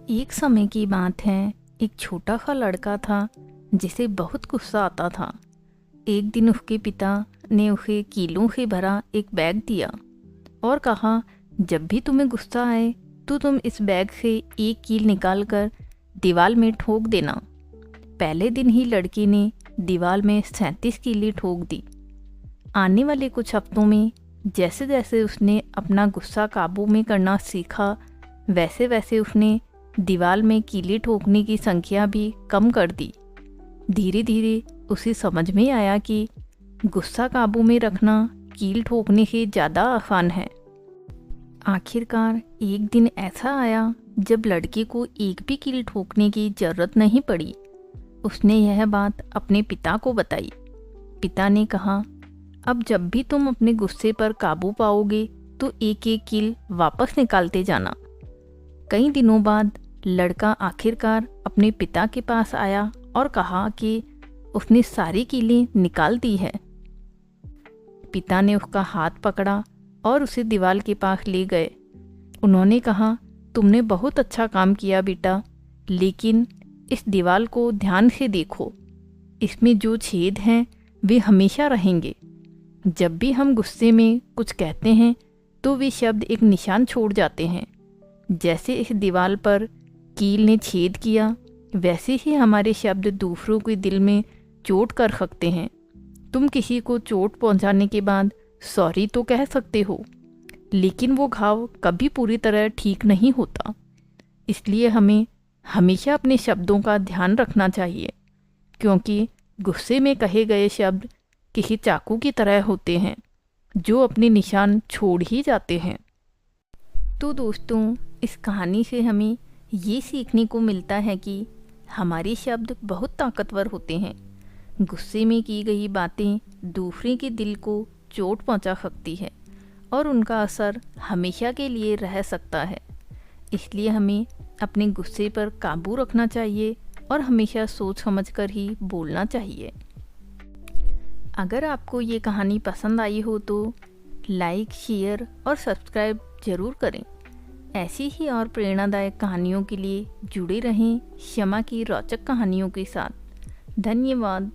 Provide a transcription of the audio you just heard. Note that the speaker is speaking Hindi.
एक समय की बात है। एक छोटा सा लड़का था जिसे बहुत गुस्सा आता था। एक दिन उसके पिता ने उसे कीलों से भरा एक बैग दिया और कहा, जब भी तुम्हें गुस्सा आए तो तुम इस बैग से एक कील निकालकर दीवार में ठोक देना। पहले दिन ही लड़के ने दीवार में 37 कीलें ठोक दी। आने वाले कुछ हफ्तों में जैसे जैसे उसने अपना गुस्सा काबू में करना सीखा, वैसे वैसे उसने दीवार में कीलें ठोकने की संख्या भी कम कर दी। धीरे धीरे उसे समझ में आया कि गुस्सा काबू में रखना कील ठोकने से ज़्यादा आसान है। आखिरकार एक दिन ऐसा आया जब लड़के को एक भी कील ठोकने की ज़रूरत नहीं पड़ी। उसने यह बात अपने पिता को बताई। पिता ने कहा, अब जब भी तुम अपने गुस्से पर काबू पाओगे तो एक एक कील वापस निकालते जाना। कई दिनों बाद लड़का आखिरकार अपने पिता के पास आया और कहा कि उसने सारी कीलें निकाल दी है। पिता ने उसका हाथ पकड़ा और उसे दीवार के पास ले गए। उन्होंने कहा, तुमने बहुत अच्छा काम किया बेटा, लेकिन इस दीवार को ध्यान से देखो। इसमें जो छेद हैं वे हमेशा रहेंगे। जब भी हम गुस्से में कुछ कहते हैं तो वे शब्द एक निशान छोड़ जाते हैं। जैसे इस दीवार पर कील ने छेद किया, वैसे ही हमारे शब्द दूसरों के दिल में चोट कर सकते हैं। तुम किसी को चोट पहुंचाने के बाद सॉरी तो कह सकते हो, लेकिन वो घाव कभी पूरी तरह ठीक नहीं होता। इसलिए हमें हमेशा अपने शब्दों का ध्यान रखना चाहिए, क्योंकि गुस्से में कहे गए शब्द किसी चाकू की तरह होते हैं जो अपने निशान छोड़ ही जाते हैं। तो दोस्तों, इस कहानी से हमें ये सीखने को मिलता है कि हमारे शब्द बहुत ताकतवर होते हैं। गुस्से में की गई बातें दूसरे के दिल को चोट पहुंचा सकती है और उनका असर हमेशा के लिए रह सकता है। इसलिए हमें अपने गुस्से पर काबू रखना चाहिए और हमेशा सोच समझकर ही बोलना चाहिए। अगर आपको ये कहानी पसंद आई हो तो लाइक, शेयर और सब्सक्राइब ज़रूर करें। ऐसी ही और प्रेरणादायक कहानियों के लिए जुड़े रहें शमा की रोचक कहानियों के साथ। धन्यवाद।